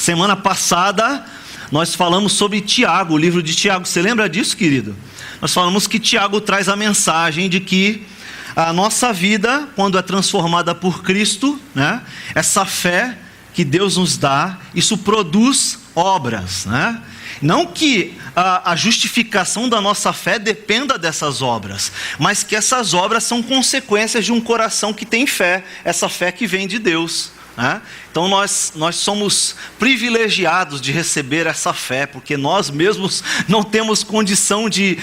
Semana passada nós falamos sobre Tiago, o livro de Tiago. Você lembra disso, querido? Nós falamos que Tiago traz a mensagem de que a nossa vida, quando é transformada por Cristo, né, essa fé que Deus nos dá, isso produz obras, né? Não que a justificação da nossa fé dependa dessas obras, mas que essas obras são consequências de um coração que tem fé, essa fé que vem de Deus, né? Então nós somos privilegiados de receber essa fé, porque nós mesmos não temos condição de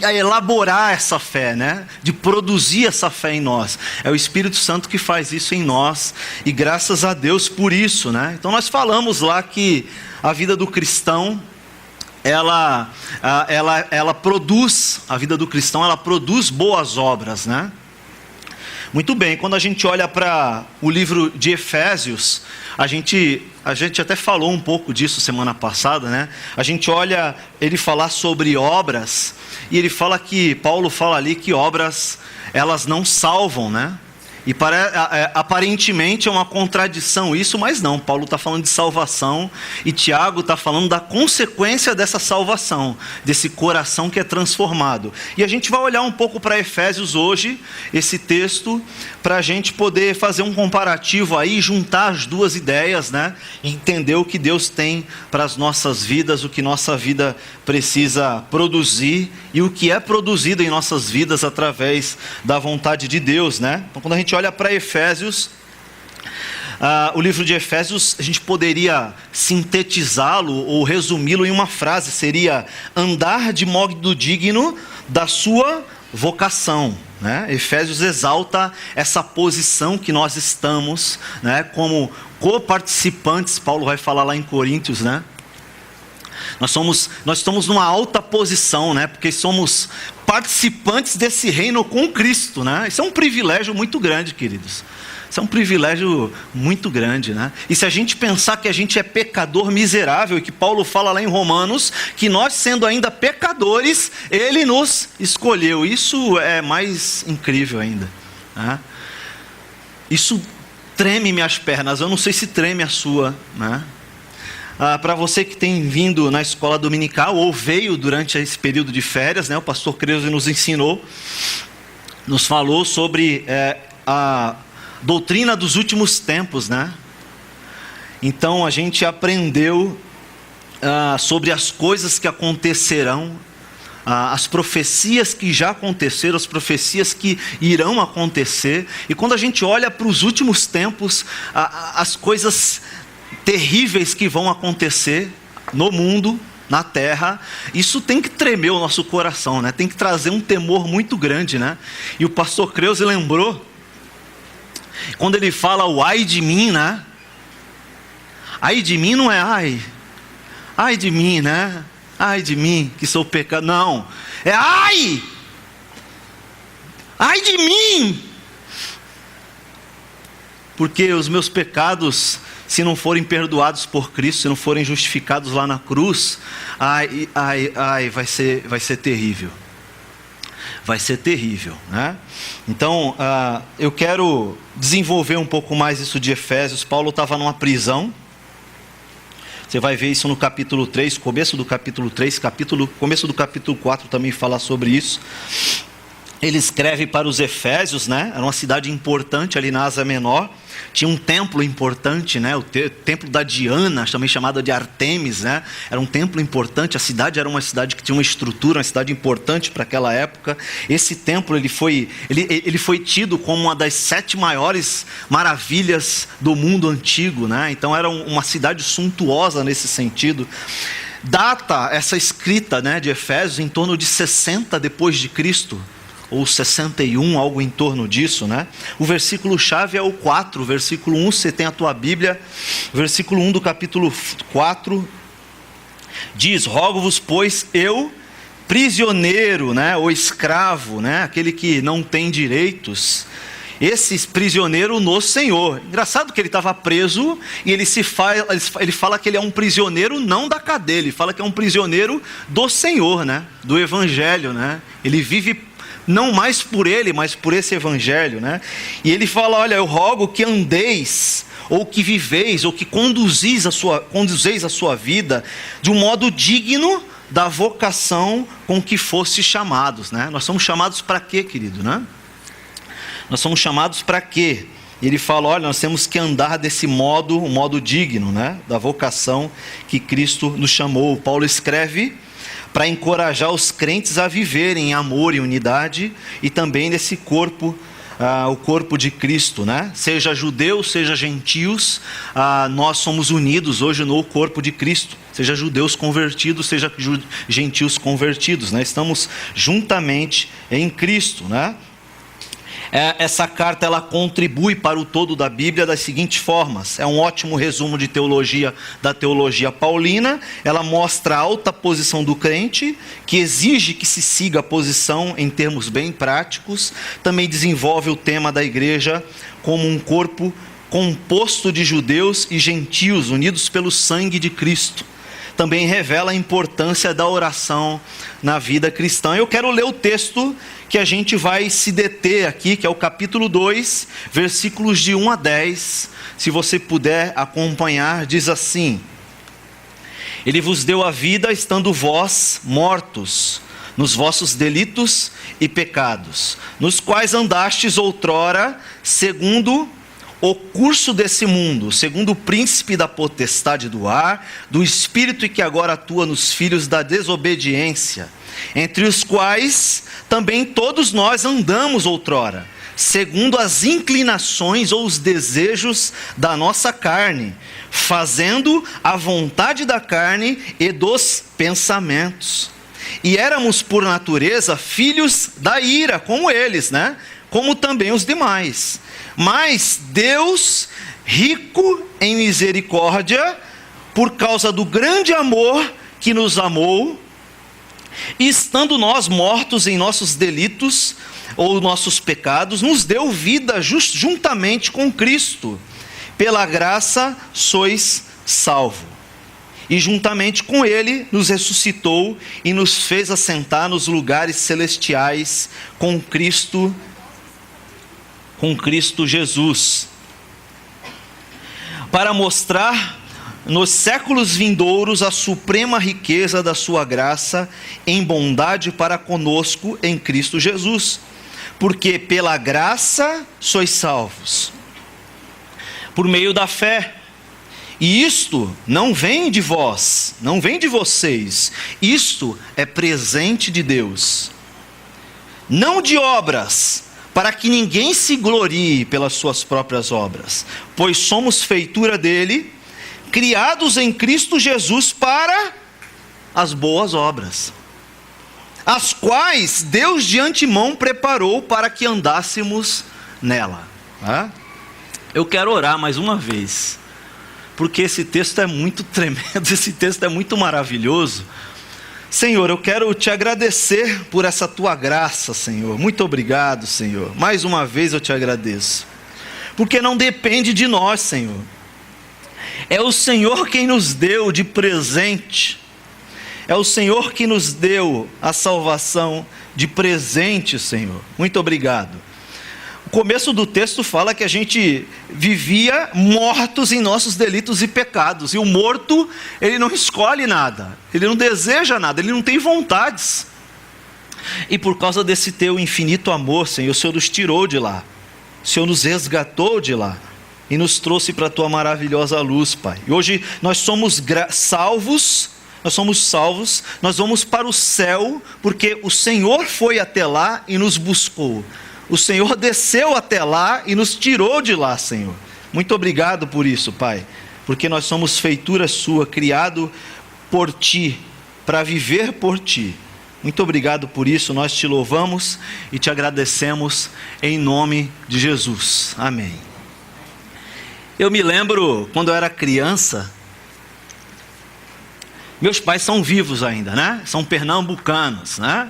elaborar essa fé, né? De produzir essa fé em nós. É o Espírito Santo que faz isso em nós, e graças a Deus por isso, né? Então nós falamos lá que a vida do cristão, ela produz, a vida do cristão, ela produz boas obras, né? Muito bem, quando a gente olha para o livro de Efésios, a gente até falou um pouco disso semana passada, né? A gente olha ele falar sobre obras, e ele fala que, Paulo fala ali que obras, elas não salvam, né? E aparentemente é uma contradição isso, mas não, Paulo está falando de salvação, e Tiago está falando da consequência dessa salvação, desse coração que é transformado. E a gente vai olhar um pouco para Efésios hoje, esse texto, para a gente poder fazer um comparativo aí, juntar as duas ideias, né? Entender o que Deus tem para as nossas vidas, o que nossa vida precisa produzir, e o que é produzido em nossas vidas através da vontade de Deus, né? Então quando a gente olha para Efésios, o livro de Efésios, a gente poderia sintetizá-lo ou resumi-lo em uma frase, seria: andar de modo digno da sua vocação, né? Efésios exalta essa posição que nós estamos, né, como coparticipantes. Paulo vai falar lá em Coríntios, né? Nós estamos numa alta posição, né? Porque somos participantes desse reino com Cristo, né? Isso é um privilégio muito grande, queridos. Isso é um privilégio muito grande, né? E se a gente pensar que a gente é pecador miserável, e que Paulo fala lá em Romanos, que nós sendo ainda pecadores, Ele nos escolheu. Isso é mais incrível ainda, né? Isso treme minhas pernas, eu não sei se treme a sua, né? Para você que tem vindo na escola dominical, ou veio durante esse período de férias, né? O pastor Creuso nos ensinou, nos falou sobre a doutrina dos últimos tempos, né? Então a gente aprendeu sobre as coisas que acontecerão, as profecias que já aconteceram, as profecias que irão acontecer. E quando a gente olha para os últimos tempos, as coisas terríveis que vão acontecer no mundo, na terra, isso tem que tremer o nosso coração, né? Tem que trazer um temor muito grande, né? E o pastor Creuso lembrou, quando ele fala o ai de mim, né? Ai de mim não é ai de mim, né? Ai de mim que sou pecado, não, é ai de mim, porque os meus pecados, se não forem perdoados por Cristo, se não forem justificados lá na cruz, vai ser terrível. Vai ser terrível, né? Então, eu quero desenvolver um pouco mais isso de Efésios. Paulo estava numa prisão. Você vai ver isso no capítulo 3, começo do capítulo 3, começo do capítulo 4 também fala sobre isso. Ele escreve para os Efésios, né? Era uma cidade importante ali na Ásia Menor. Tinha um templo importante, né? O templo da Diana, também chamada de Artemis, né? Era um templo importante. A cidade era uma cidade que tinha uma estrutura, uma cidade importante para aquela época. Esse templo ele foi tido como uma das 7 maiores maravilhas do mundo antigo, né? Então era uma cidade suntuosa nesse sentido. Data essa escrita, né, de Efésios em torno de 60 depois de Cristo, ou 61, algo em torno disso, né? O versículo-chave é o 4, versículo 1, você tem a tua Bíblia, versículo 1 do capítulo 4, diz: rogo-vos, pois, eu, prisioneiro, né, ou escravo, né, aquele que não tem direitos, esse prisioneiro no Senhor. Engraçado que ele estava preso, e ele fala que ele é um prisioneiro não da cadeia, ele fala que é um prisioneiro do Senhor, né, do Evangelho, né? Ele vive não mais por ele, mas por esse evangelho, né? E ele fala, olha, eu rogo que andeis, ou que viveis, ou que conduzeis a sua vida de um modo digno da vocação com que fosse chamados, né? Nós somos chamados para quê, querido, né? Nós somos chamados para quê? E ele fala, olha, nós temos que andar desse modo, um modo digno, né? Da vocação que Cristo nos chamou. Paulo escreve para encorajar os crentes a viverem em amor e unidade, e também nesse corpo, o corpo de Cristo, né? Seja judeus, seja gentios, nós somos unidos hoje no corpo de Cristo. Seja judeus convertidos, seja gentios convertidos, né? Estamos juntamente em Cristo, né? Essa carta ela contribui para o todo da Bíblia das seguintes formas. É um ótimo resumo de teologia, da teologia paulina. Ela mostra a alta posição do crente, que exige que se siga a posição em termos bem práticos. Também desenvolve o tema da igreja como um corpo composto de judeus e gentios unidos pelo sangue de Cristo. Também revela a importância da oração na vida cristã. Eu quero ler o texto que a gente vai se deter aqui, que é o capítulo 2, versículos de 1 a 10. Se você puder acompanhar, diz assim: Ele vos deu a vida, estando vós mortos nos vossos delitos e pecados, nos quais andastes outrora, segundo o curso desse mundo, segundo o príncipe da potestade do ar, do espírito que agora atua nos filhos da desobediência, entre os quais também todos nós andamos outrora, segundo as inclinações ou os desejos da nossa carne, fazendo a vontade da carne e dos pensamentos. E éramos por natureza filhos da ira, como eles, né? Como também os demais. Mas Deus, rico em misericórdia, por causa do grande amor que nos amou, e estando nós mortos em nossos delitos ou nossos pecados, nos deu vida juntamente com Cristo. Pela graça sois salvos. E juntamente com Ele nos ressuscitou e nos fez assentar nos lugares celestiais com Cristo Jesus, para mostrar nos séculos vindouros a suprema riqueza da sua graça em bondade para conosco em Cristo Jesus. Porque pela graça sois salvos, por meio da fé. E isto não vem de vós, não vem de vocês, isto é presente de Deus, não de obras, para que ninguém se glorie pelas suas próprias obras, pois somos feitura dele, criados em Cristo Jesus para as boas obras, as quais Deus de antemão preparou para que andássemos nela. Eu quero orar mais uma vez, porque esse texto é muito tremendo, esse texto é muito maravilhoso. Senhor, eu quero te agradecer por essa tua graça, Senhor. Muito obrigado, Senhor. Mais uma vez eu te agradeço, porque não depende de nós, Senhor. É o Senhor quem nos deu de presente. É o Senhor que nos deu a salvação de presente, Senhor. Muito obrigado. O começo do texto fala que a gente vivia mortos em nossos delitos e pecados. E o morto, ele não escolhe nada, ele não deseja nada, ele não tem vontades. E por causa desse teu infinito amor, Senhor, o Senhor nos tirou de lá. O Senhor nos resgatou de lá e nos trouxe para a tua maravilhosa luz, Pai. E hoje nós somos salvos. Nós vamos para o céu, porque o Senhor foi até lá e nos buscou. O Senhor desceu até lá e nos tirou de lá, Senhor. Muito obrigado por isso, Pai, porque nós somos feitura sua, criado por Ti, para viver por Ti. Muito obrigado por isso, nós te louvamos e te agradecemos em nome de Jesus. Amém. Eu me lembro, quando eu era criança, meus pais são vivos ainda, né? São pernambucanos, né?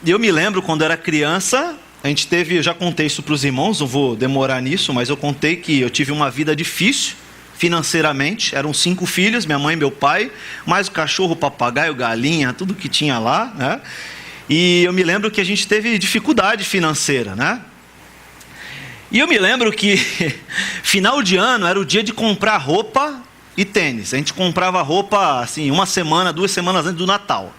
Eu me lembro quando era criança, a gente teve, eu já contei isso para os irmãos, não vou demorar nisso, mas eu contei que eu tive uma vida difícil financeiramente. Eram 5 filhos, minha mãe e meu pai, mais o cachorro, o papagaio, galinha, tudo que tinha lá, né? E eu me lembro que a gente teve dificuldade financeira, né? E eu me lembro que final de ano era o dia de comprar roupa e tênis. A gente comprava roupa assim, 1 semana, 2 semanas antes do Natal.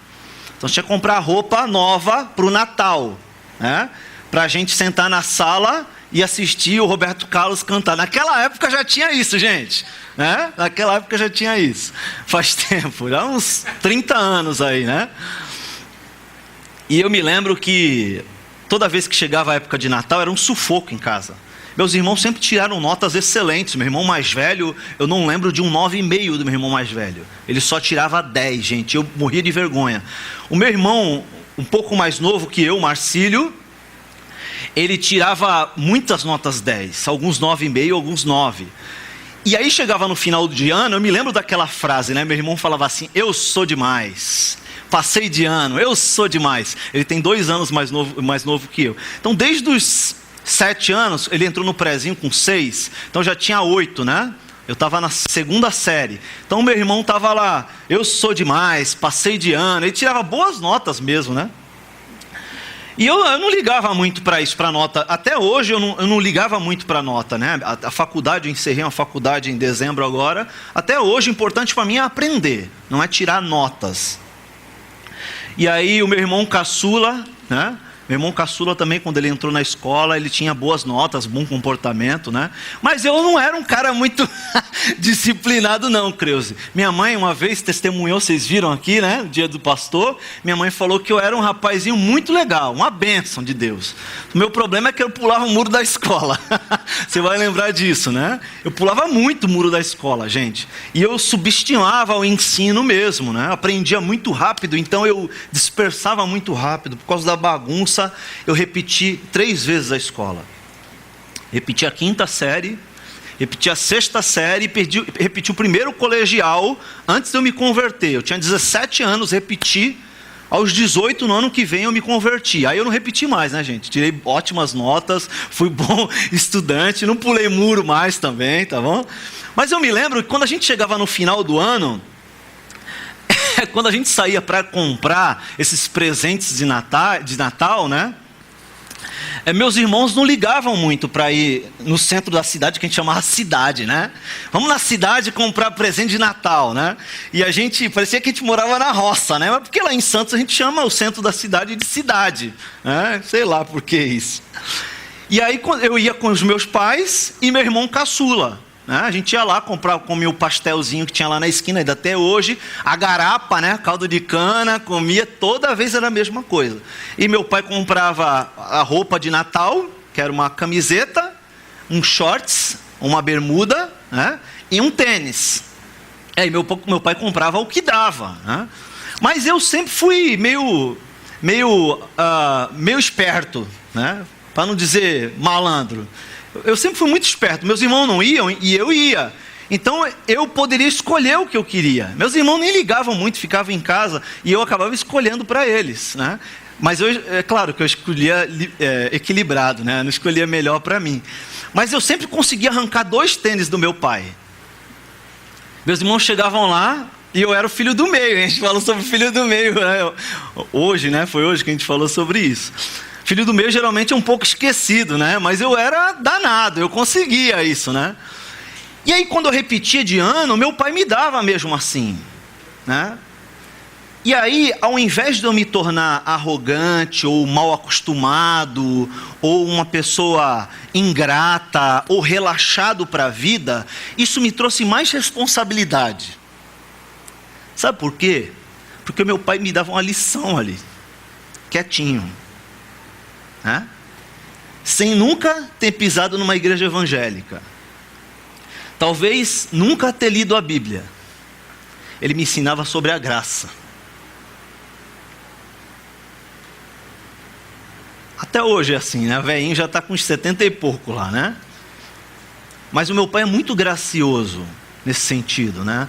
Então tinha que comprar roupa nova para o Natal, né? Para a gente sentar na sala e assistir o Roberto Carlos cantar. Naquela época já tinha isso, gente, né? Naquela época já tinha isso. Faz tempo, já uns 30 anos aí, né? E eu me lembro que toda vez que chegava a época de Natal era um sufoco em casa. Meus irmãos sempre tiraram notas excelentes. Meu irmão mais velho, eu não lembro de um 9,5 do meu irmão mais velho. Ele só tirava 10, gente. Eu morria de vergonha. O meu irmão, um pouco mais novo que eu, Marcílio, ele tirava muitas notas 10. Alguns 9,5, alguns 9. E aí chegava no final de ano, eu me lembro daquela frase, né? Meu irmão falava assim: eu sou demais. Passei de ano, eu sou demais. Ele tem 2 anos mais novo que eu. Então, desde os 7 anos, ele entrou no prézinho com 6. Então, já tinha 8, né? Eu estava na 2ª série. Então, meu irmão estava lá: eu sou demais, passei de ano. Ele tirava boas notas mesmo, né? E eu não ligava muito para isso, para nota. Até hoje eu não ligava muito para nota, né? A faculdade, eu encerrei uma faculdade em dezembro agora. Até hoje, o importante para mim é aprender, não é tirar notas. E aí o meu irmão caçula, né? Meu irmão caçula também, quando ele entrou na escola, ele tinha boas notas, bom comportamento, né? Mas eu não era um cara muito disciplinado não, Creuze. Minha mãe uma vez testemunhou, vocês viram aqui, né? No dia do pastor, minha mãe falou que eu era um rapazinho muito legal, uma bênção de Deus. O meu problema é que eu pulava o muro da escola. Você vai lembrar disso, né? Eu pulava muito o muro da escola, gente. E eu subestimava o ensino mesmo, né? Aprendia muito rápido, então eu dispersava muito rápido por causa da bagunça. Eu repeti 3 vezes a escola. Repeti a 5ª série, repeti a 6ª série, repeti o primeiro colegial antes de eu me converter. Eu tinha 17 anos, repeti. Aos 18, no ano que vem, eu me converti. Aí eu não repeti mais, né, gente? Tirei ótimas notas, fui bom estudante, não pulei muro mais também, tá bom? Mas eu me lembro que quando a gente chegava no final do ano, quando a gente saía para comprar esses presentes de Natal, né? Meus irmãos não ligavam muito para ir no centro da cidade, que a gente chamava cidade, né? Vamos na cidade comprar presente de Natal, né? E a gente, parecia que a gente morava na roça, né? Mas porque lá em Santos a gente chama o centro da cidade de cidade, né? Sei lá por que isso. E aí eu ia com os meus pais e meu irmão caçula, né? A gente ia lá comia o pastelzinho que tinha lá na esquina, ainda até hoje, a garapa, né? Caldo de cana, comia, toda vez era a mesma coisa. E meu pai comprava a roupa de Natal, que era uma camiseta, um shorts, uma bermuda, né? E um tênis. E meu pai comprava o que dava, né? Mas eu sempre fui meio esperto, né? Para não dizer malandro. Eu sempre fui muito esperto. Meus irmãos não iam e eu ia. Então eu poderia escolher o que eu queria. Meus irmãos nem ligavam muito, ficavam em casa e eu acabava escolhendo para eles, né? Mas é claro que eu escolhia equilibrado, né? Não escolhia melhor para mim. Mas eu sempre conseguia arrancar 2 tênis do meu pai. Meus irmãos chegavam lá e eu era o filho do meio. A gente falou sobre o filho do meio, né? Hoje, né? Foi hoje que a gente falou sobre isso. Filho do meio geralmente é um pouco esquecido, né? Mas eu era danado, eu conseguia isso, né? E aí quando eu repetia de ano, meu pai me dava mesmo assim, né? E aí, ao invés de eu me tornar arrogante, ou mal acostumado, ou uma pessoa ingrata, ou relaxado para a vida, isso me trouxe mais responsabilidade. Sabe por quê? Porque meu pai me dava uma lição ali, quietinho. Né? Sem nunca ter pisado numa igreja evangélica, talvez nunca ter lido a Bíblia, ele me ensinava sobre a graça. Até hoje é assim, né? O velhinho já está com uns 70 e pouco lá, né? Mas o meu pai é muito gracioso nesse sentido, né?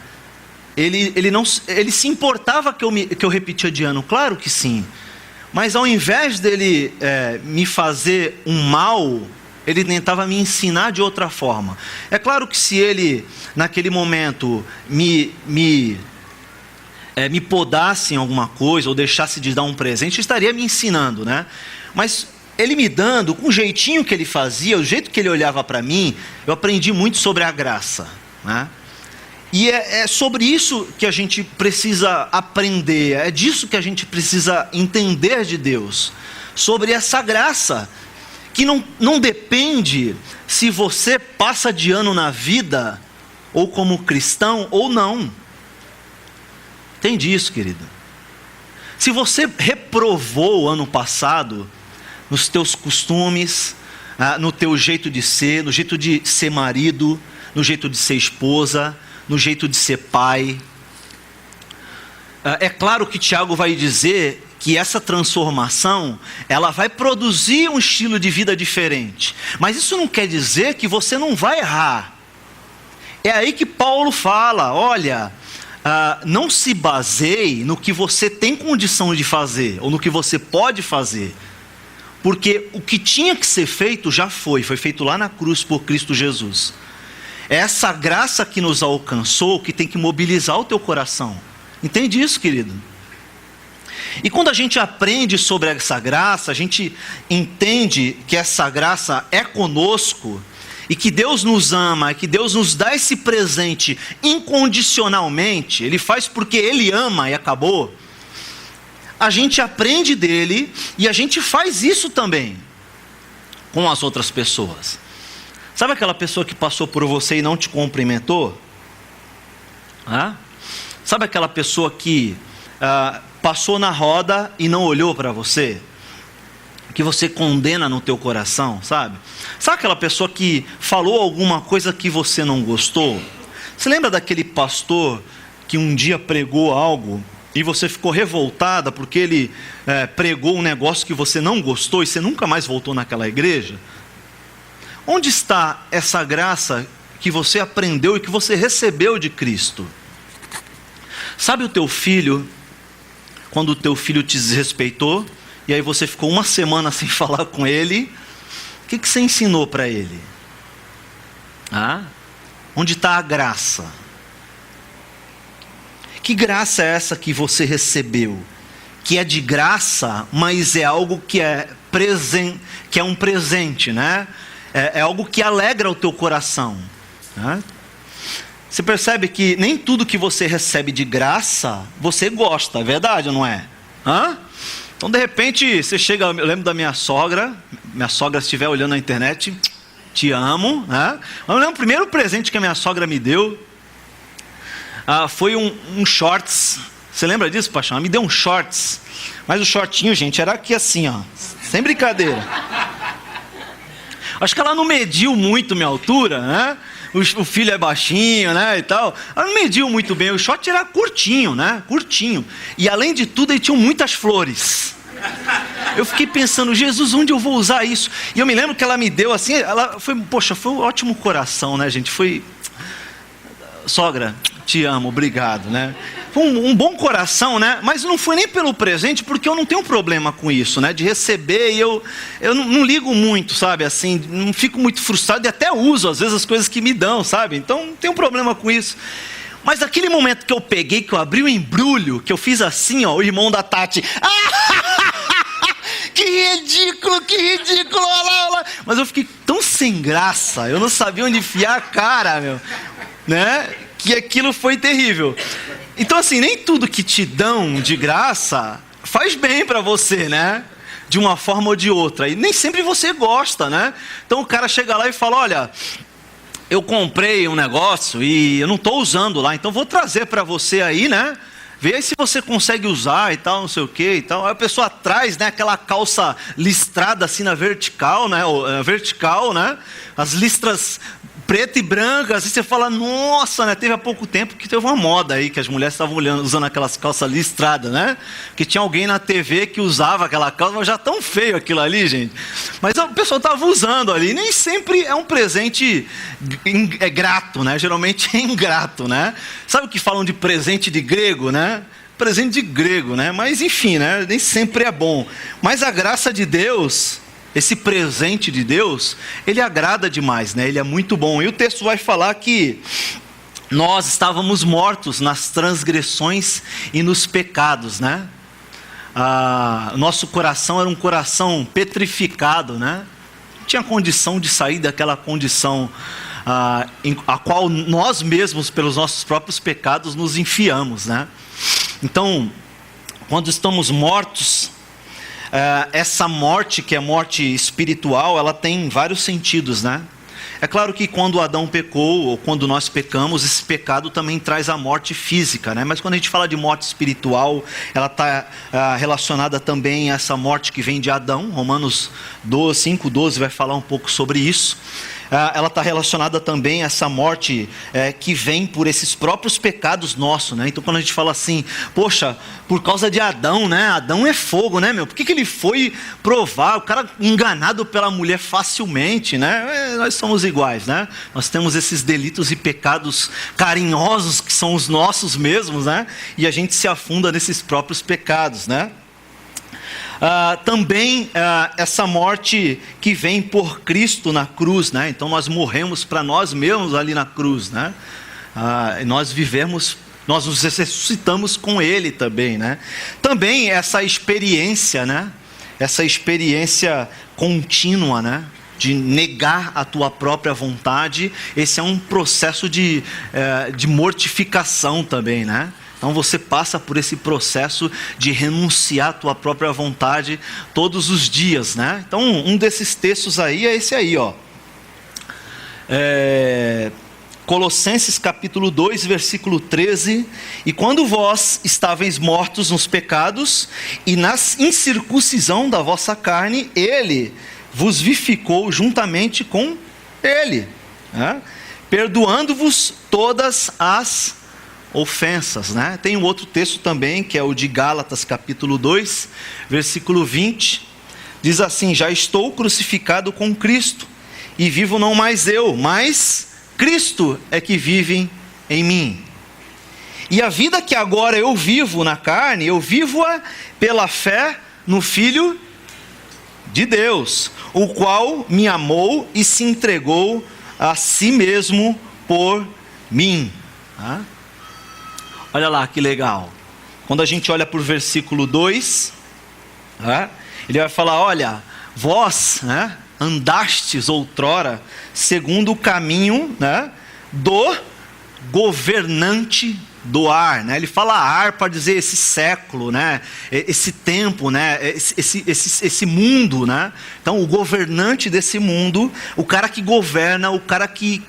Ele se importava que eu repetia de ano, claro que sim. Mas ao invés dele me fazer um mal, ele tentava me ensinar de outra forma. É claro que se ele, naquele momento, me me podasse em alguma coisa ou deixasse de dar um presente, estaria me ensinando, né? Mas ele me dando, com o jeitinho que ele fazia, o jeito que ele olhava para mim, eu aprendi muito sobre a graça, né? E é sobre isso que a gente precisa aprender, é disso que a gente precisa entender de Deus, sobre essa graça, que não depende se você passa de ano na vida, ou como cristão, ou não. Entende isso, querido? Se você reprovou ano passado, nos teus costumes, no teu jeito de ser, no jeito de ser marido, no jeito de ser esposa, no jeito de ser pai, é claro que Tiago vai dizer que essa transformação, ela vai produzir um estilo de vida diferente, mas isso não quer dizer que você não vai errar. É aí que Paulo fala, olha, não se baseie no que você tem condição de fazer, ou no que você pode fazer, porque o que tinha que ser feito já foi feito lá na cruz por Cristo Jesus. É essa graça que nos alcançou que tem que mobilizar o teu coração. Entende isso, querido? E quando a gente aprende sobre essa graça, a gente entende que essa graça é conosco, e que Deus nos ama, e que Deus nos dá esse presente incondicionalmente, Ele faz porque Ele ama e acabou. A gente aprende dele, e a gente faz isso também com as outras pessoas. Sabe aquela pessoa que passou por você e não te cumprimentou? Sabe aquela pessoa que passou na roda e não olhou para você? Que você condena no teu coração, sabe? Sabe aquela pessoa que falou alguma coisa que você não gostou? Você lembra daquele pastor que um dia pregou algo e você ficou revoltada porque ele pregou um negócio que você não gostou e você nunca mais voltou naquela igreja? Onde está essa graça que você aprendeu e que você recebeu de Cristo? Sabe o teu filho, quando o teu filho te desrespeitou, e aí você ficou uma semana sem falar com ele, o que você ensinou para ele? Onde está a graça? Que graça é essa que você recebeu? Que é de graça, mas é algo que é um presente, né? É algo que alegra o teu coração, né? Você percebe que nem tudo que você recebe de graça, você gosta, é verdade ou não é? Então de repente, você chega, eu lembro da minha sogra se estiver olhando na internet, te amo, né? Eu lembro, o primeiro presente que a minha sogra me deu, foi um shorts. Você lembra disso, paixão? Ela me deu um shorts, mas o shortinho, gente, era aqui assim, ó, sem brincadeira. Acho que ela não mediu muito minha altura, né? O filho é baixinho, né, e tal. Ela não mediu muito bem. O short era curtinho, né? Curtinho. E além de tudo, ele tinha muitas flores. Eu fiquei pensando, Jesus, onde eu vou usar isso? E eu me lembro que ela me deu assim, foi um ótimo coração, né, gente? Foi, sogra, te amo, obrigado, né? Foi um bom coração, né? Mas não foi nem pelo presente, porque eu não tenho problema com isso, né? De receber, e eu não ligo muito, sabe? Assim, não fico muito frustrado e até uso, às vezes, as coisas que me dão, sabe? Então, não tenho problema com isso. Mas naquele momento que eu peguei, que eu abri o embrulho, que eu fiz assim, ó, o irmão da Tati. Que ridículo, olha lá. Mas eu fiquei tão sem graça, eu não sabia onde enfiar a cara, meu, né? Que aquilo foi terrível. Então assim, nem tudo que te dão de graça faz bem para você, né? De uma forma ou de outra. E nem sempre você gosta, né? Então o cara chega lá e fala, olha, eu comprei um negócio e eu não estou usando lá, então vou trazer para você aí, né? Vê aí se você consegue usar e tal, não sei o que e tal. Aí a pessoa traz, né, aquela calça listrada assim na vertical, né? As listras preta e branca, assim você fala, nossa, né? Teve há pouco tempo que teve uma moda aí, que as mulheres estavam usando aquelas calças listradas, né? Que tinha alguém na TV que usava aquela calça, mas já tão feio aquilo ali, gente. Mas o pessoal estava usando ali, nem sempre é um presente grato, né? Geralmente é ingrato, né? Sabe o que falam de presente de grego, né? Presente de grego, né? Mas enfim, né? Nem sempre é bom. Mas a graça de Deus, esse presente de Deus, ele agrada demais, né? Ele é muito bom. E o texto vai falar que nós estávamos mortos nas transgressões e nos pecados, né? Nosso coração era um coração petrificado, né? Não tinha condição de sair daquela condição a qual nós mesmos, pelos nossos próprios pecados, nos enfiamos, né? Então, quando estamos mortos, essa morte, que é morte espiritual, ela tem vários sentidos, né? É claro que quando Adão pecou, ou quando nós pecamos, esse pecado também traz a morte física, né? Mas quando a gente fala de morte espiritual, ela está relacionada também a essa morte que vem de Adão. Romanos 5:12 vai falar um pouco sobre isso. Ela está relacionada também a essa morte que vem por esses próprios pecados nossos, né? Então quando a gente fala assim, poxa, por causa de Adão, né? Adão é fogo, né, meu? Por que ele foi provar? O cara enganado pela mulher facilmente, né? Nós somos iguais, né? Nós temos esses delitos e pecados carinhosos que são os nossos mesmos, né? E a gente se afunda nesses próprios pecados, né? Também essa morte que vem por Cristo na cruz, né? Então nós morremos para nós mesmos ali na cruz, né? Nós vivemos, nós nos ressuscitamos com Ele também, né? Também essa experiência, né? Essa experiência contínua, né? De negar a tua própria vontade. Esse é um processo de mortificação também, né? Então você passa por esse processo de renunciar à tua própria vontade todos os dias, né? Então um desses textos aí é esse aí, ó. Colossenses capítulo 2, versículo 13. E quando vós estáveis mortos nos pecados e na incircuncisão da vossa carne, Ele vos vivificou juntamente com Ele, né? Perdoando-vos todas as ofensas, né? Tem um outro texto também, que é o de Gálatas capítulo 2, versículo 20, diz assim: já estou crucificado com Cristo, e vivo não mais eu, mas Cristo é que vive em mim. E a vida que agora eu vivo na carne, eu vivo-a pela fé no Filho de Deus, o qual me amou e se entregou a si mesmo por mim. Olha lá que legal. Quando a gente olha para o versículo 2, ele vai falar: olha, vós, né, andastes outrora segundo o caminho, né, do governante do ar, né? Ele fala ar para dizer esse século, né? Esse tempo, né? Esse mundo, né? Então o governante desse mundo, o cara que governa, o cara que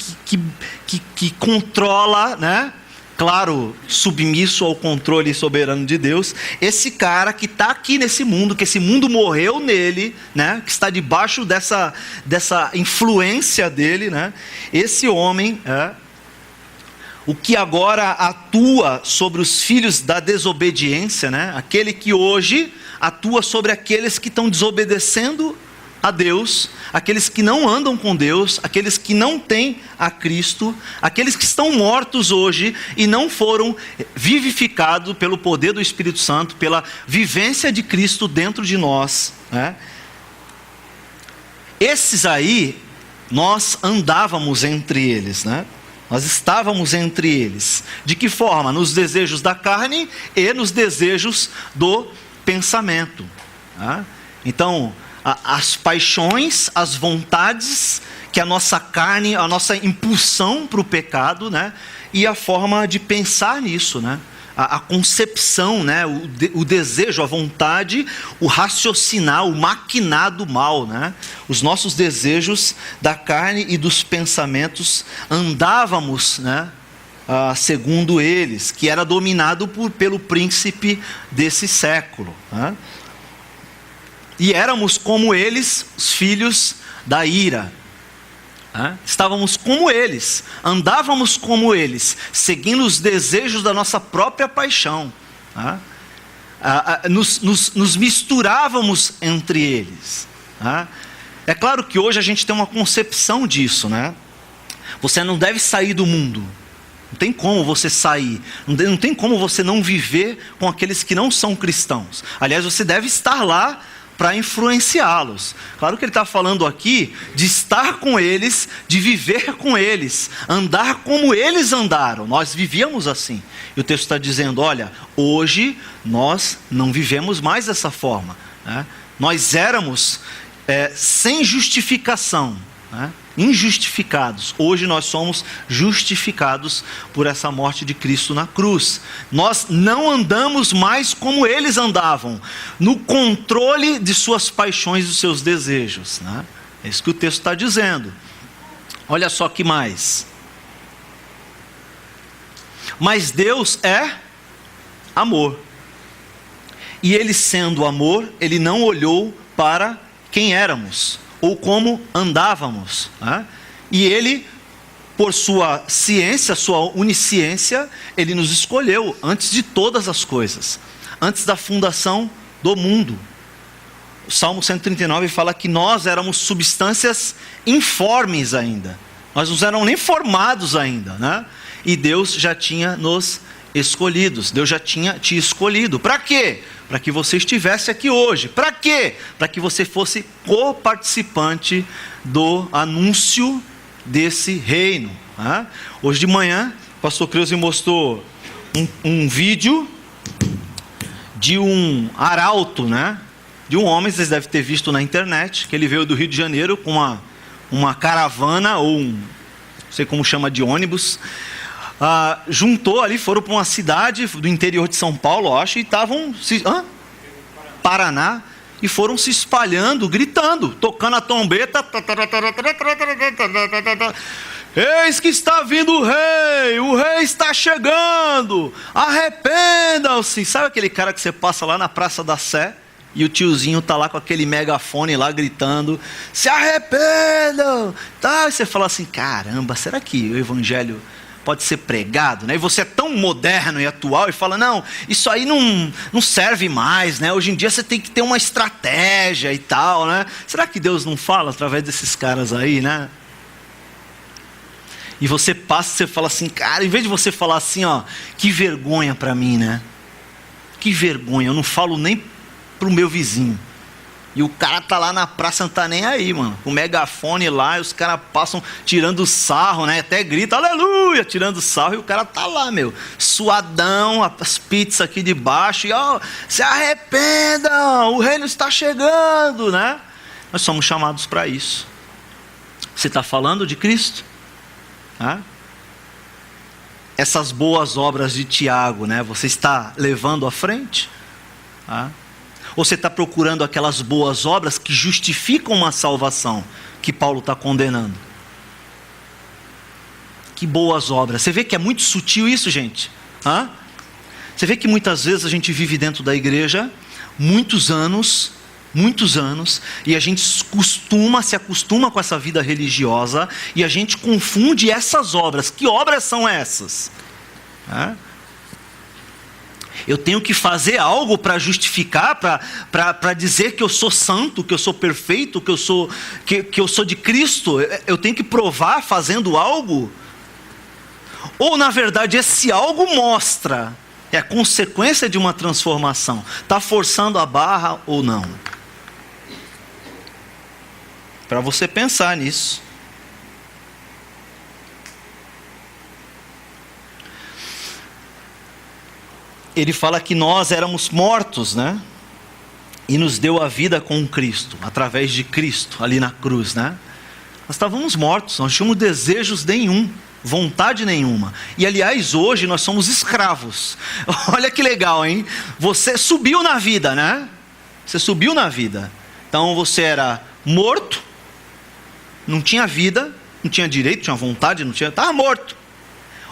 controla, né? Claro, submisso ao controle soberano de Deus, esse cara que está aqui nesse mundo, que esse mundo morreu nele, né? Que está debaixo dessa influência dele, né? Esse homem, o que agora atua sobre os filhos da desobediência, né? Aquele que hoje atua sobre aqueles que estão desobedecendo a Deus, aqueles que não andam com Deus, aqueles que não têm a Cristo, aqueles que estão mortos hoje e não foram vivificados pelo poder do Espírito Santo, pela vivência de Cristo dentro de nós, né? Esses aí, nós andávamos entre eles, né? Nós estávamos entre eles. De que forma? Nos desejos da carne e nos desejos do pensamento, tá? Então, as paixões, as vontades que a nossa carne, a nossa impulsão para o pecado, né? E a forma de pensar nisso, né? A concepção, né? O desejo, a vontade, o raciocinar, o maquinar do mal, né? Os nossos desejos da carne e dos pensamentos, andávamos, né? Segundo eles, que era dominado pelo príncipe desse século, né? E éramos como eles, os filhos da ira. Estávamos como eles, andávamos como eles, seguindo os desejos da nossa própria paixão. Nos misturávamos entre eles. É claro que hoje a gente tem uma concepção disso, né? Você não deve sair do mundo. Não tem como você sair, não tem como você não viver com aqueles que não são cristãos. Aliás, você deve estar lá para influenciá-los. Claro que ele está falando aqui de estar com eles, de viver com eles, andar como eles andaram. Nós vivíamos assim. E o texto está dizendo, olha, hoje nós não vivemos mais dessa forma, né? Nós éramos sem justificação, né? Injustificados. Hoje nós somos justificados por essa morte de Cristo na cruz. Nós não andamos mais como eles andavam, no controle de suas paixões e dos seus desejos, né? É isso que o texto está dizendo. Olha só que mais. Mas Deus é amor. E ele sendo amor, ele não olhou para quem éramos ou como andávamos, né? E ele, por sua ciência, sua onisciência, ele nos escolheu antes de todas as coisas, antes da fundação do mundo. O Salmo 139 fala que nós éramos substâncias informes ainda, nós não éramos nem formados ainda, né? E Deus já tinha nos escolhidos, Deus já tinha te escolhido. Para quê? Para que você estivesse aqui hoje. Para quê? Para que você fosse co-participante do anúncio desse reino, né? Hoje de manhã, o pastor Creuze me mostrou um vídeo de um arauto, né? De um homem, vocês devem ter visto na internet, que ele veio do Rio de Janeiro com uma caravana, ou não sei como chama, de ônibus. Juntou ali, foram para uma cidade do interior de São Paulo, acho, e estavam Paraná, e foram se espalhando, gritando, tocando a trombeta. Eis que está vindo o rei está chegando, arrependam-se. Sabe aquele cara que você passa lá na Praça da Sé e o tiozinho está lá com aquele megafone lá gritando, se arrependam, tá? E você fala assim, caramba, será que o evangelho pode ser pregado, né? E você é tão moderno e atual e fala, não, isso aí não serve mais, né? Hoje em dia você tem que ter uma estratégia e tal, né? Será que Deus não fala através desses caras aí, né? E você passa e você fala assim, cara, em vez de você falar assim, ó, que vergonha para mim, né? Que vergonha, eu não falo nem pro meu vizinho. E o cara tá lá na praça, não tá nem aí, mano. Com o megafone lá, e os caras passam tirando sarro, né? Até grita, aleluia, tirando sarro. E o cara tá lá, meu, suadão, as pizzas aqui de baixo. E ó, se arrependam, o reino está chegando, né? Nós somos chamados para isso. Você está falando de Cristo? Essas boas obras de Tiago, né? Você está levando à frente? Ou você está procurando aquelas boas obras que justificam uma salvação que Paulo está condenando? Que boas obras. Você vê que é muito sutil isso, gente? Você vê que muitas vezes a gente vive dentro da igreja muitos anos, e a gente se acostuma com essa vida religiosa, e a gente confunde essas obras. Que obras são essas? Eu tenho que fazer algo para justificar, para dizer que eu sou santo, que eu sou perfeito, que eu sou de Cristo. Eu tenho que provar fazendo algo? Ou na verdade esse algo mostra, é a consequência de uma transformação? Está forçando a barra ou não? Para você pensar nisso. Ele fala que nós éramos mortos, né? E nos deu a vida com Cristo, através de Cristo, ali na cruz, né? Nós estávamos mortos, nós tínhamos desejos nenhum, vontade nenhuma. E aliás, hoje nós somos escravos. Olha que legal, hein? Você subiu na vida, né? Você subiu na vida. Então você era morto, não tinha vida, não tinha direito, tinha vontade, não tinha, estava morto.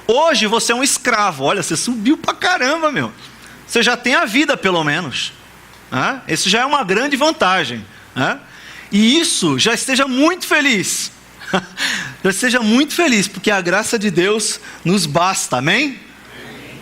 Hoje você é um escravo. Olha, você subiu pra caramba, meu. Você já tem a vida, pelo menos. Esse já é uma grande vantagem. E isso, já esteja muito feliz. Já esteja muito feliz, porque a graça de Deus nos basta, amém?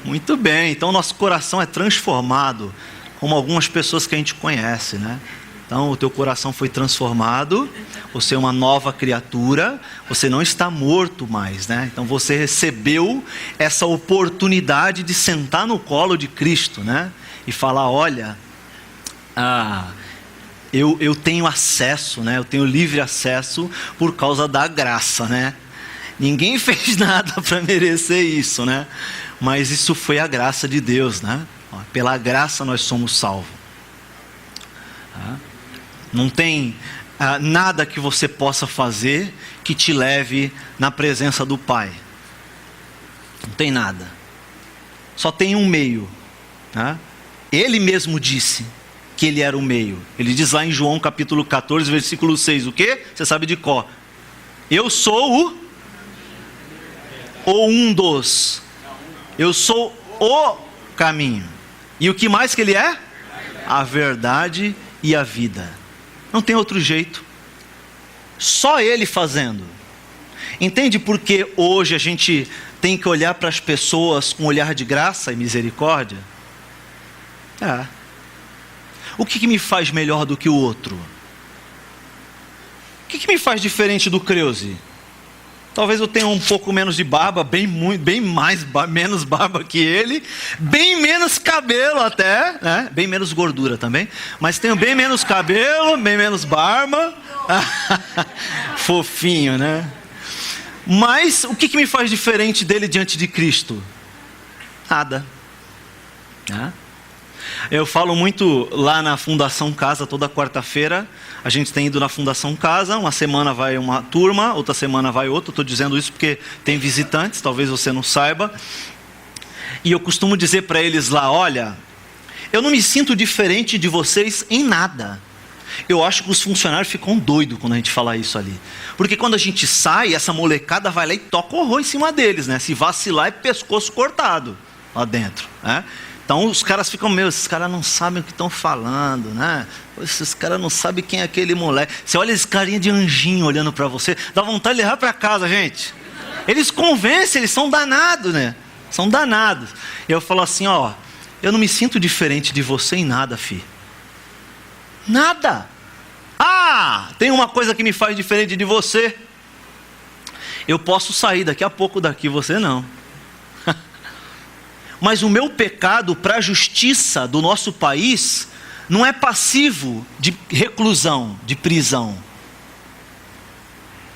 Muito bem, então nosso coração é transformado, como algumas pessoas que a gente conhece, né? Então o teu coração foi transformado, você é uma nova criatura, você não está morto mais, né? Então você recebeu essa oportunidade de sentar no colo de Cristo, né? E falar, olha, eu tenho acesso, né? Eu tenho livre acesso por causa da graça, né? Ninguém fez nada para merecer isso, né? Mas isso foi a graça de Deus, né? Pela graça nós somos salvos. Não tem nada que você possa fazer que te leve na presença do Pai. Não tem nada. Só tem um meio. Ele mesmo disse que ele era o meio. Ele diz lá em João capítulo 14, versículo 6, o quê? Você sabe de cor. Eu sou eu sou o caminho. E o que mais que ele é? A verdade e a vida. Não tem outro jeito. Só ele fazendo. Entende por que hoje a gente tem que olhar para as pessoas com um olhar de graça e misericórdia? O que me faz melhor do que o outro? O que me faz diferente do Creuze? Talvez eu tenha um pouco menos de barba, menos barba que ele, bem menos cabelo até, né? Bem menos gordura também, mas tenho bem menos cabelo, bem menos barba, fofinho, né? Mas o que me faz diferente dele diante de Cristo? Nada. Eu falo muito lá na Fundação Casa, toda quarta-feira, a gente tem ido na Fundação Casa, uma semana vai uma turma, outra semana vai outra, estou dizendo isso porque tem visitantes, talvez você não saiba, e eu costumo dizer para eles lá, olha, eu não me sinto diferente de vocês em nada. Eu acho que os funcionários ficam doidos quando a gente fala isso ali, porque quando a gente sai, essa molecada vai lá e toca horror em cima deles, né? Se vacilar é pescoço cortado lá dentro, né? Então os caras ficam, esses caras não sabem o que estão falando, né? Esses caras não sabem quem é aquele moleque. Você olha esse carinha de anjinho olhando para você, dá vontade de levar para casa, gente. Eles convencem, eles são danados, né? São danados. E eu falo assim, eu não me sinto diferente de você em nada, fi. Nada. Tem uma coisa que me faz diferente de você. Eu posso sair daqui a pouco daqui, você não. Mas o meu pecado para a justiça do nosso país não é passivo de reclusão, de prisão.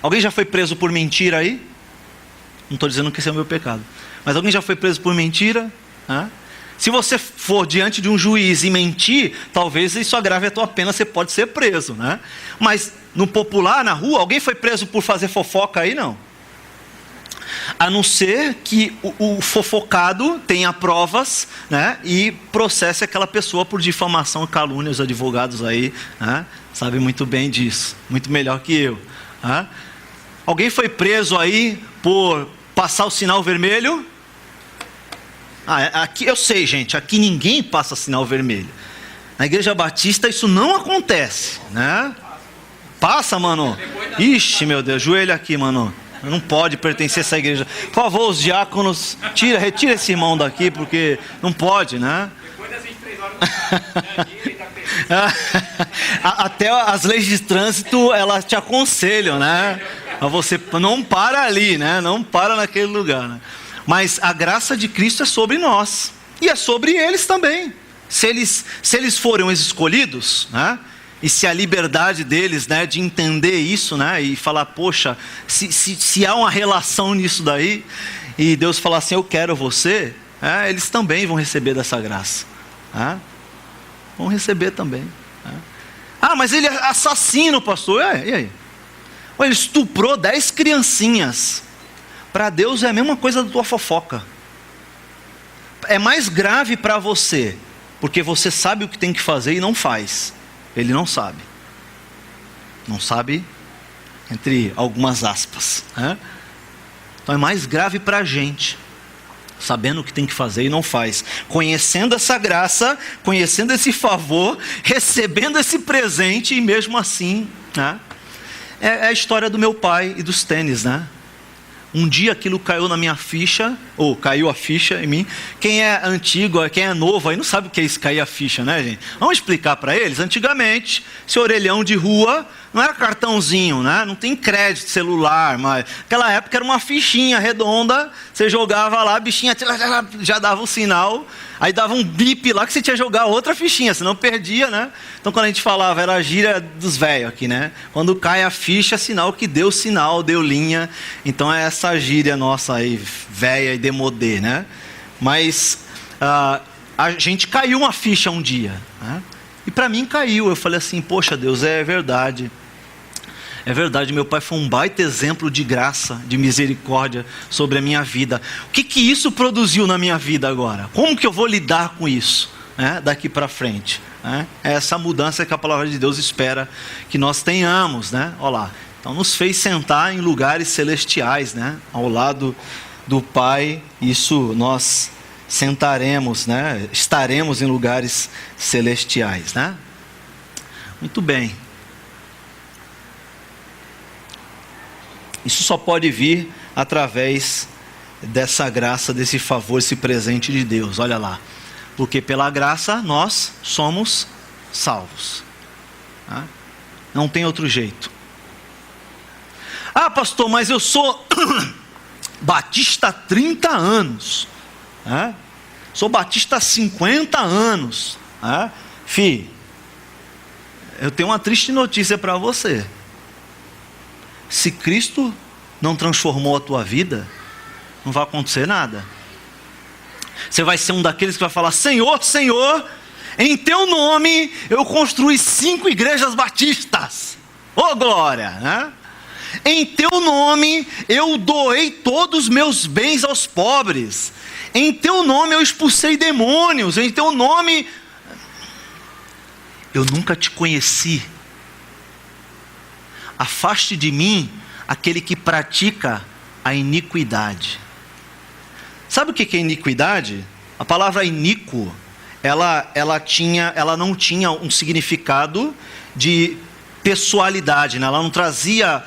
Alguém já foi preso por mentira aí? Não estou dizendo que esse é o meu pecado. Mas alguém já foi preso por mentira? Se você for diante de um juiz e mentir, talvez isso agrave a tua pena, você pode ser preso, né? Mas no popular, na rua, alguém foi preso por fazer fofoca aí? Não. A não ser que o fofocado tenha provas, né, e processe aquela pessoa por difamação e calúnia. Os advogados aí, né, sabem muito bem disso, muito melhor que eu. Alguém foi preso aí por passar o sinal vermelho? Aqui eu sei, gente, aqui ninguém passa sinal vermelho. Na Igreja Batista isso não acontece, né? Passa, mano. Ixi, meu Deus, joelho aqui, mano. Não pode pertencer a essa igreja. Por favor, os diáconos, retira esse irmão daqui, porque não pode, né? Depois das 23 horas, até as leis de trânsito, elas te aconselham, né? Mas você não para ali, né? Não para naquele lugar, né? Mas a graça de Cristo é sobre nós. E é sobre eles também. Se eles forem os escolhidos, né? E se a liberdade deles, né, de entender isso, né, e falar, poxa, se há uma relação nisso daí, e Deus falar assim, eu quero você, eles também vão receber dessa graça. Vão receber também. Mas ele é assassino, pastor. E aí? Ele estuprou 10 criancinhas. Para Deus é a mesma coisa da tua fofoca. É mais grave para você, porque você sabe o que tem que fazer e não faz. Ele não sabe. Não sabe, entre algumas aspas. Então é mais grave para a gente, sabendo o que tem que fazer e não faz. Conhecendo essa graça, conhecendo esse favor, recebendo esse presente e mesmo assim, né? É a história do meu pai e dos tênis, né? Um dia aquilo caiu na minha ficha Ou caiu a ficha em mim. Quem é antigo, quem é novo, aí não sabe o que é isso, cair a ficha, né, gente? Vamos explicar para eles. Antigamente, esse orelhão de rua não era cartãozinho, né? Não tem crédito celular, mas naquela época era uma fichinha redonda, você jogava lá, a bichinha já dava o sinal, aí dava um bip lá que você tinha que jogar outra fichinha, senão perdia, né? Então quando a gente falava, era a gíria dos velhos aqui, né? Quando cai a ficha, sinal que deu sinal, deu linha. Então é essa gíria nossa aí, velha e demodê, né? Mas a gente caiu uma ficha um dia, né? E para mim caiu. Eu falei assim, poxa Deus, é verdade. É verdade, meu pai foi um baita exemplo de graça, de misericórdia sobre a minha vida. O que isso produziu na minha vida agora? Como que eu vou lidar com isso, né, daqui para frente? Né? É essa mudança que a palavra de Deus espera que nós tenhamos, né? Olha lá. Então nos fez sentar em lugares celestiais, né? Ao lado do Pai. Isso nós sentaremos, né? Estaremos em lugares celestiais, né? Muito bem. Isso só pode vir através dessa graça, desse favor, esse presente de Deus. Olha lá. Porque pela graça nós somos salvos. Tá? Não tem outro jeito. Ah, pastor, mas eu sou batista há 30 anos. Tá? Sou batista há 50 anos. Tá? Eu tenho uma triste notícia para você. Se Cristo não transformou a tua vida, não vai acontecer nada. Você vai ser um daqueles que vai falar, Senhor, Senhor, em teu nome eu construí 5 igrejas batistas. Ô glória, né? Em teu nome eu doei todos os meus bens aos pobres. Em teu nome eu expulsei demônios. Em teu nome eu nunca te conheci. Afaste de mim aquele que pratica a iniquidade. Sabe o que é iniquidade? A palavra iníquo, ela não tinha um significado de pessoalidade, né? Ela não trazia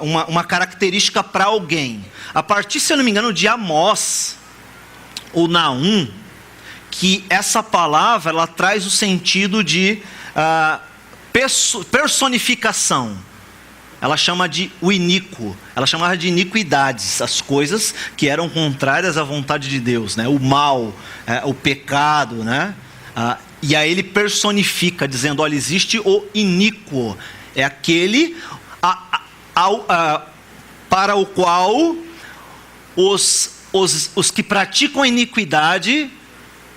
uma característica para alguém. A partir, se eu não me engano, de Amós ou Naum, que essa palavra ela traz o sentido de personificação. Ela chama de o iníquo, ela chamava de iniquidades, as coisas que eram contrárias à vontade de Deus, né? O mal, o pecado, né? E aí ele personifica, dizendo, olha, existe o iníquo, é aquele para o qual os que praticam a iniquidade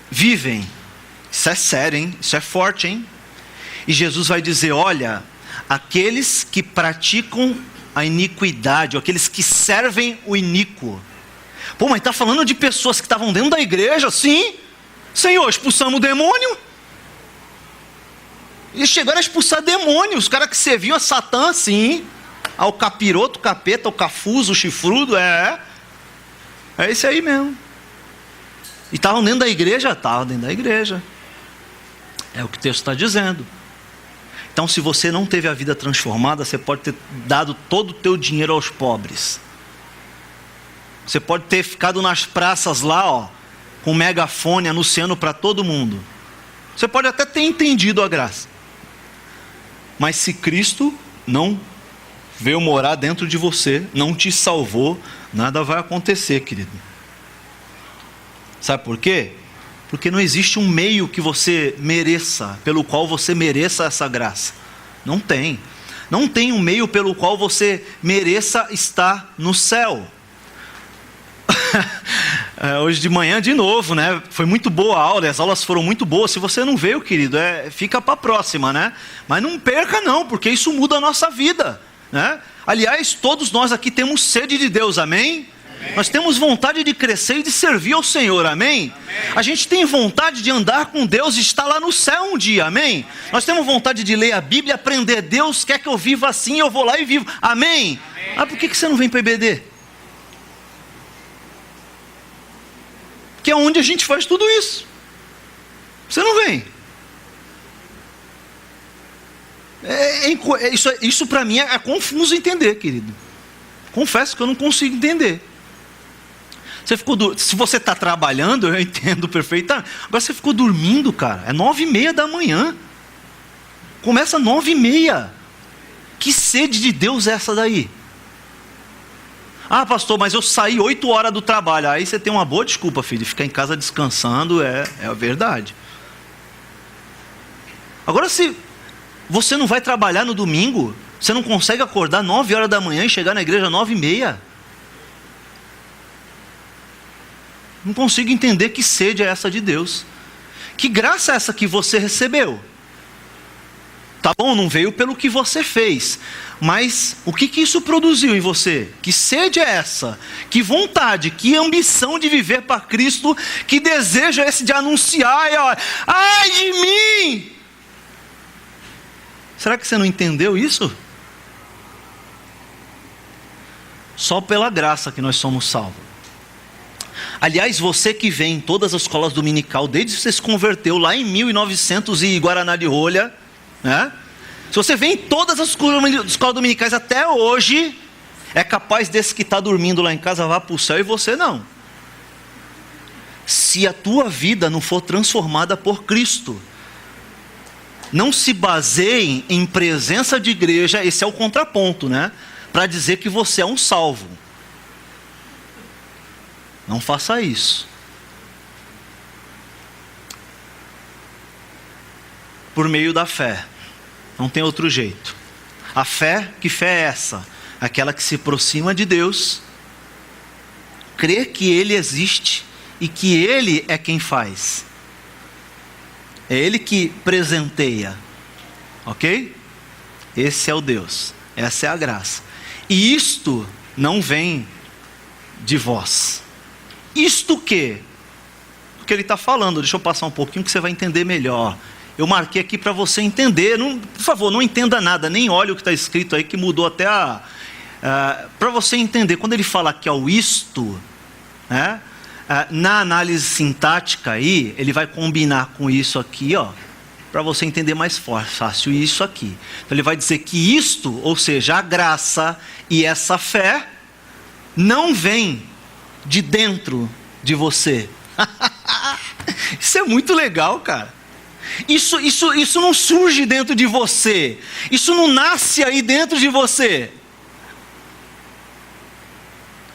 vivem. Isso é sério, hein? Isso é forte, hein? E Jesus vai dizer, olha, aqueles que praticam a iniquidade, ou aqueles que servem o iníquo. Pô, mas está falando de pessoas que estavam dentro da igreja, sim. Senhor, expulsamos o demônio. Eles chegaram a expulsar demônios, os caras que serviam a Satã, sim. Ao capiroto, o capeta, o cafuso, o chifrudo, é esse aí mesmo. E estavam dentro da igreja? Estavam dentro da igreja. É o que o texto está dizendo. Então, se você não teve a vida transformada, você pode ter dado todo o teu dinheiro aos pobres. Você pode ter ficado nas praças lá, com um megafone anunciando para todo mundo. Você pode até ter entendido a graça. Mas se Cristo não veio morar dentro de você, não te salvou, nada vai acontecer, querido. Sabe por quê? Porque não existe um meio que você mereça, pelo qual você mereça essa graça. Não tem. Não tem um meio pelo qual você mereça estar no céu. Hoje de manhã, de novo, né? Foi muito boa a aula, as aulas foram muito boas. Se você não veio, querido, fica para a próxima, né? Mas não perca não, porque isso muda a nossa vida, né? Aliás, todos nós aqui temos sede de Deus, amém? Nós temos vontade de crescer e de servir ao Senhor, amém? A gente tem vontade de andar com Deus e estar lá no céu um dia, amém? Nós temos vontade de ler a Bíblia, aprender. Deus quer que eu viva assim, eu vou lá e vivo, amém? Ah, por que você não vem para EBD? Que é onde a gente faz tudo isso. Você não vem. Isso para mim é confuso entender, querido. Confesso que eu não consigo entender. Se você está trabalhando, eu entendo perfeitamente. Agora você ficou dormindo, cara. É 9h30 da manhã. Começa 9h30. Que sede de Deus é essa daí? Ah, pastor, mas eu saí 8 horas do trabalho. Aí você tem uma boa desculpa, filho. Ficar em casa descansando é a verdade. Agora, se você não vai trabalhar no domingo, você não consegue acordar 9 horas da manhã e chegar na igreja 9h30. Não consigo entender que sede é essa de Deus. Que graça é essa que você recebeu? Tá bom, não veio pelo que você fez, mas o que isso produziu em você? Que sede é essa? Que vontade, que ambição de viver para Cristo, que desejo é esse de anunciar, e olha, ai de mim! Será que você não entendeu isso? Só pela graça que nós somos salvos. Aliás, você que vem em todas as escolas dominical, desde que você se converteu lá em 1900 e Guaraná de Rolha, né? Se você vem em todas as escolas dominicais até hoje, é capaz desse que está dormindo lá em casa vá para o céu e você não. Se a tua vida não for transformada por Cristo. Não se baseiem em presença de igreja, esse é o contraponto, né? Para dizer que você é um salvo. Não faça isso. Por meio da fé. Não tem outro jeito. A fé, que fé é essa? Aquela que se aproxima de Deus, crê que Ele existe e que Ele é quem faz. É Ele que presenteia. Ok? Esse é o Deus. Essa é a graça. E isto não vem de vós. Isto o quê? O que ele está falando, deixa eu passar um pouquinho que você vai entender melhor. Eu marquei aqui para você entender, por favor, não entenda nada, nem olhe o que está escrito aí, que mudou até para você entender, quando ele fala aqui ao isto, né, na análise sintática aí, ele vai combinar com isso aqui, ó, para você entender mais fácil isso aqui. Então ele vai dizer que isto, ou seja, a graça e essa fé, não vem de dentro de você. Isso é muito legal, cara. Isso não surge dentro de você. Isso não nasce aí dentro de você.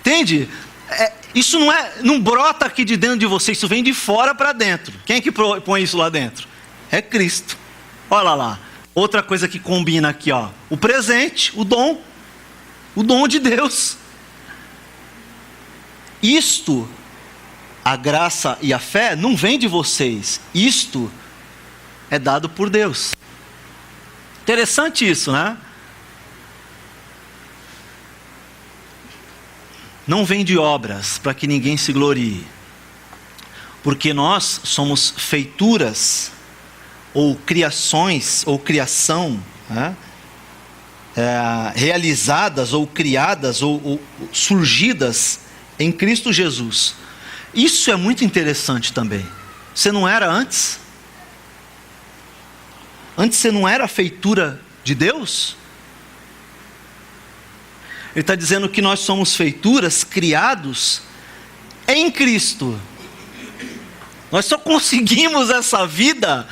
Entende? Isso não brota aqui de dentro de você. Isso vem de fora para dentro. Quem é que põe isso lá dentro? É Cristo. Olha lá. Outra coisa que combina aqui, ó. O presente, o dom. O dom de Deus. Isto, a graça e a fé, não vem de vocês. Isto é dado por Deus. Interessante isso, né? Não vem de obras, para que ninguém se glorie. Porque nós somos feituras, ou criações, ou criação, né? Realizadas, ou criadas, ou surgidas em Cristo Jesus. Isso é muito interessante também. Você não era antes? Antes você não era a feitura de Deus? Ele está dizendo que nós somos feituras, criados em Cristo. Nós só conseguimos essa vida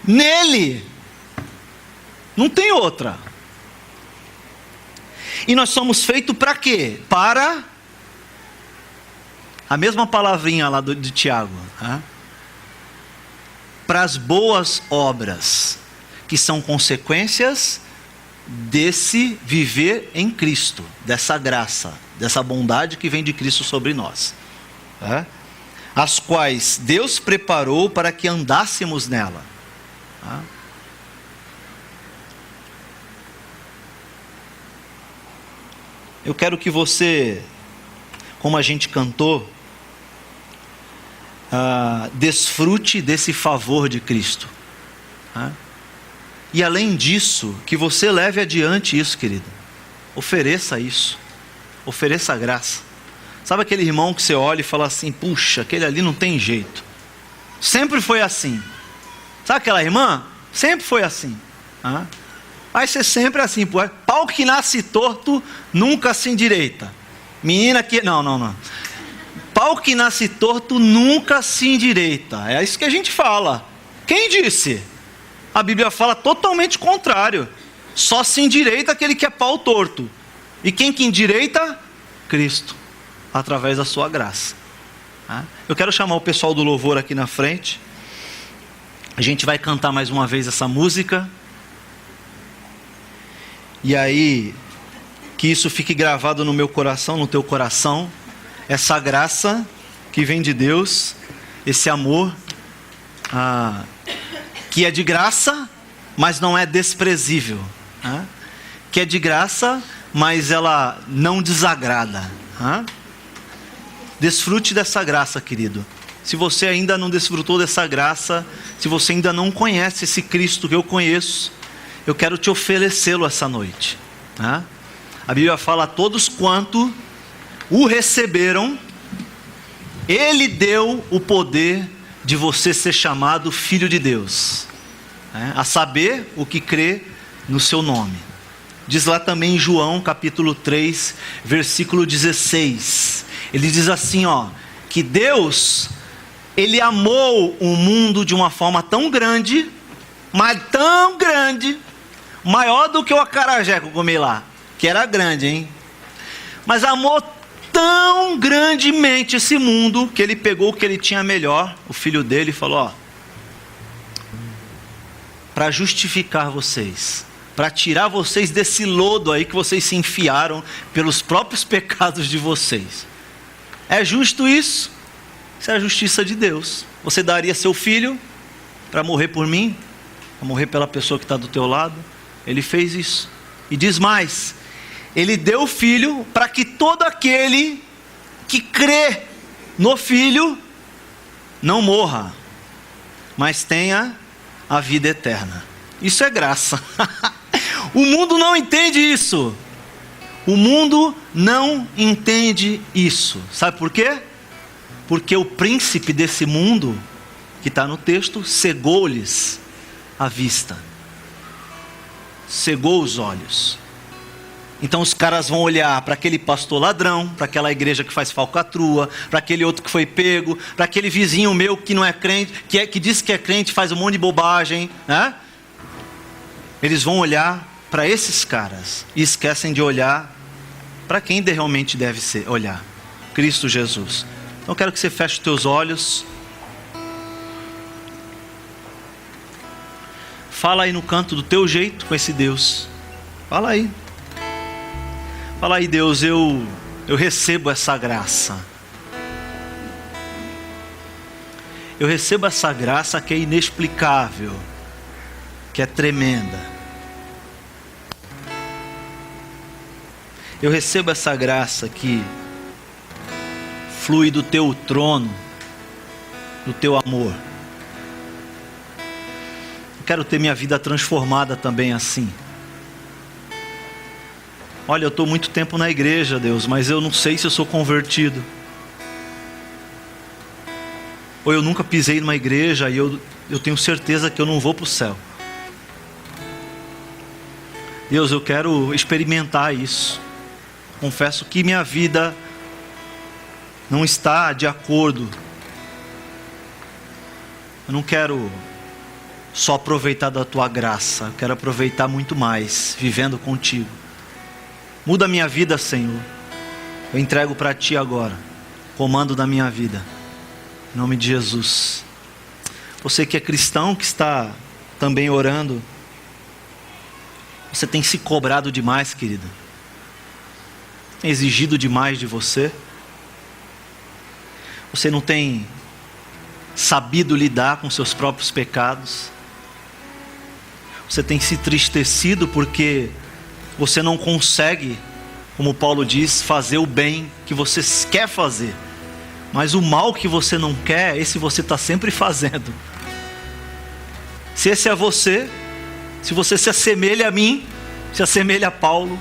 nele. Não tem outra. E nós somos feitos para quê? Para a mesma palavrinha lá de Tiago. Tá? Para as boas obras, que são consequências desse viver em Cristo, dessa graça, dessa bondade que vem de Cristo sobre nós. Tá? As quais Deus preparou para que andássemos nela. Tá? Eu quero que você, como a gente cantou, desfrute desse favor de Cristo. Tá? E além disso, que você leve adiante isso, querido. Ofereça isso. Ofereça a graça. Sabe aquele irmão que você olha e fala assim, puxa, aquele ali não tem jeito. Sempre foi assim. Sabe aquela irmã? Sempre foi assim. Vai ser sempre assim. Pau que nasce torto, nunca se endireita. Menina que... Não. pau que nasce torto nunca se endireita. É isso que a gente fala. Quem disse? A Bíblia fala totalmente contrário. Só se endireita aquele que é pau torto. E quem que endireita? Cristo, através da sua graça. Eu quero chamar o pessoal do louvor aqui na frente. A gente vai cantar mais uma vez essa música. E aí, que isso fique gravado no meu coração, no teu coração. Essa graça que vem de Deus, esse amor que é de graça, mas não é desprezível. Que é de graça, mas ela não desagrada. Desfrute dessa graça, querido. Se você ainda não desfrutou dessa graça, se você ainda não conhece esse Cristo que eu conheço, eu quero te oferecê-lo essa noite. A Bíblia fala: a todos quanto o receberam, Ele deu o poder de você ser chamado filho de Deus, a saber, o que crê no seu nome. Diz lá também em João capítulo 3, versículo 16. Ele diz assim, que Deus, Ele amou o mundo de uma forma tão grande, mas tão grande, maior do que o acarajé que eu comi lá, que era grande, hein? Mas amou tão grandemente esse mundo, que Ele pegou o que Ele tinha melhor, o Filho dele, e falou, para justificar vocês, para tirar vocês desse lodo aí que vocês se enfiaram pelos próprios pecados de vocês. É justo isso? Isso é a justiça de Deus. Você daria seu filho para morrer por mim? Para morrer pela pessoa que está do teu lado? Ele fez isso. E diz mais: Ele deu o filho para que todo aquele que crê no filho não morra, mas tenha a vida eterna. Isso é graça. O mundo não entende isso. O mundo não entende isso. Sabe por quê? Porque o príncipe desse mundo, que está no texto, cegou-lhes a vista. Cegou os olhos. Então os caras vão olhar para aquele pastor ladrão, para aquela igreja que faz falcatrua, para aquele outro que foi pego, para aquele vizinho meu que não é crente, que diz que é crente, faz um monte de bobagem, Eles vão olhar para esses caras e esquecem de olhar para quem realmente deve olhar: Cristo Jesus. Então eu quero que você feche os teus olhos. Fala aí no canto do teu jeito com esse Deus. Fala aí. Fala aí: Deus, eu recebo essa graça. Eu recebo essa graça que é inexplicável, que é tremenda. Eu recebo essa graça que flui do teu trono, do teu amor. Eu quero ter minha vida transformada também assim. Olha, eu estou muito tempo na igreja, Deus, mas eu não sei se eu sou convertido. Ou eu nunca pisei numa igreja e eu tenho certeza que eu não vou para o céu. Deus, eu quero experimentar isso. Confesso que minha vida não está de acordo. Eu não quero só aproveitar da tua graça, eu quero aproveitar muito mais, vivendo contigo. Muda a minha vida, Senhor. Eu entrego para ti agora, comando da minha vida, em nome de Jesus. Você que é cristão, que está também orando, você tem se cobrado demais, querido? Tem exigido demais de você? Você não tem sabido lidar com seus próprios pecados? Você tem se entristecido porque você não consegue, como Paulo diz, fazer o bem que você quer fazer, mas o mal que você não quer, esse você está sempre fazendo. Se esse é você, se você se assemelha a mim, se assemelha a Paulo,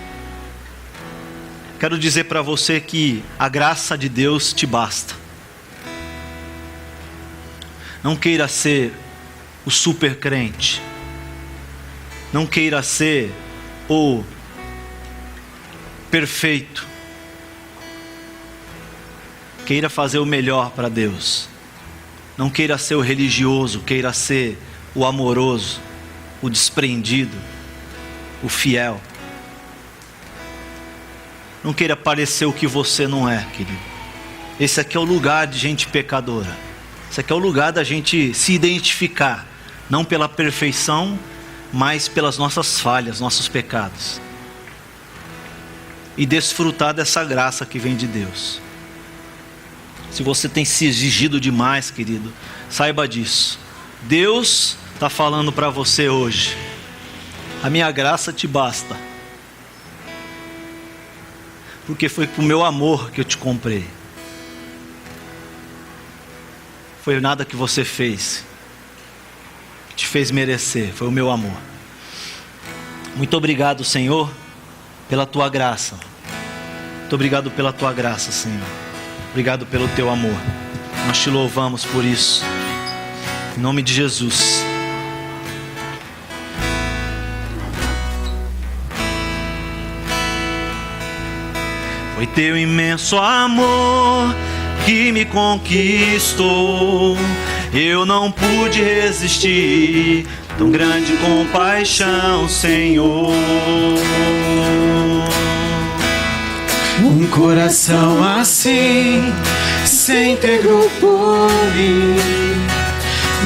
quero dizer para você que a graça de Deus te basta. Não queira ser o super crente. Não queira ser o perfeito. Queira fazer o melhor para Deus. Não queira ser o religioso, queira ser o amoroso, o desprendido, o fiel. Não queira parecer o que você não é, querido. Esse aqui é o lugar de gente pecadora. Esse aqui é o lugar da gente se identificar, não pela perfeição, mas pelas nossas falhas, nossos pecados. E desfrutar dessa graça que vem de Deus. Se você tem se exigido demais, querido, saiba disso. Deus está falando para você hoje: a minha graça te basta. Porque foi com o meu amor que eu te comprei. Foi nada que você fez que te fez merecer, foi o meu amor. Muito obrigado, Senhor, pela tua graça. Muito obrigado pela tua graça, Senhor. Obrigado pelo teu amor. Nós te louvamos por isso. Em nome de Jesus. Foi teu imenso amor que me conquistou. Eu não pude resistir. Tão grande compaixão, Senhor. Um coração assim se integrou por mim,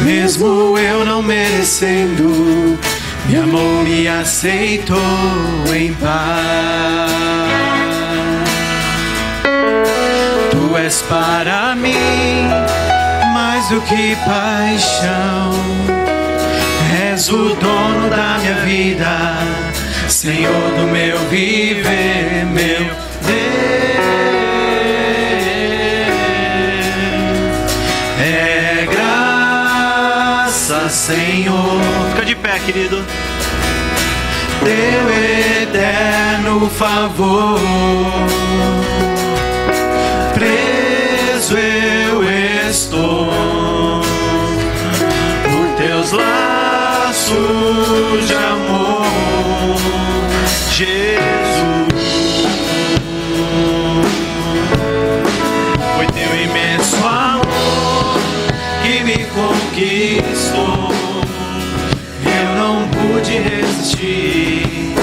mesmo eu não merecendo. Me amou, me aceitou em paz. Tu és para mim mais do que paixão. És o dono da minha vida, Senhor do meu viver, meu Deus. É graça, Senhor. Fica de pé, querido. Teu eterno favor. Preso eu estou por teus laços de amor, Jesus. Foi teu imenso amor que me conquistou. Eu não pude resistir.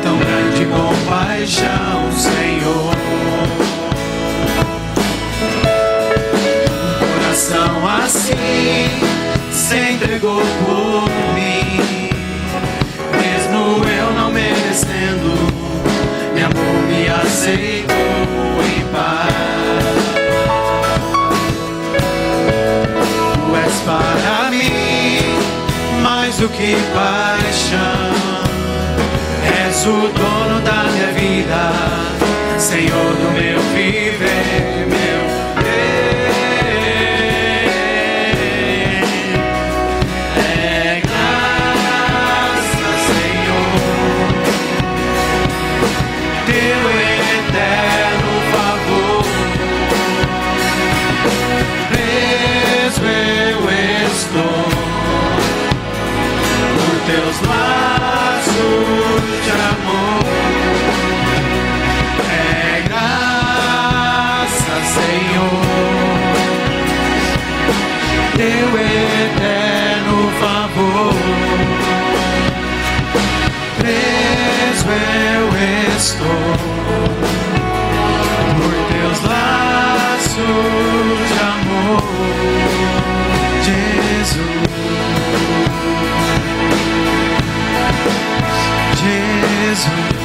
Tão grande compaixão, Senhor. Assim se entregou por mim, mesmo eu não merecendo. Me amor, me aceitou em paz. Tu és para mim mais do que paixão. És o dono da minha vida, Senhor do meu viver, meu teus laços de amor. É graça, Senhor, teu eterno favor. Preso eu estou por teus laços de amor, Jesus. Jesus.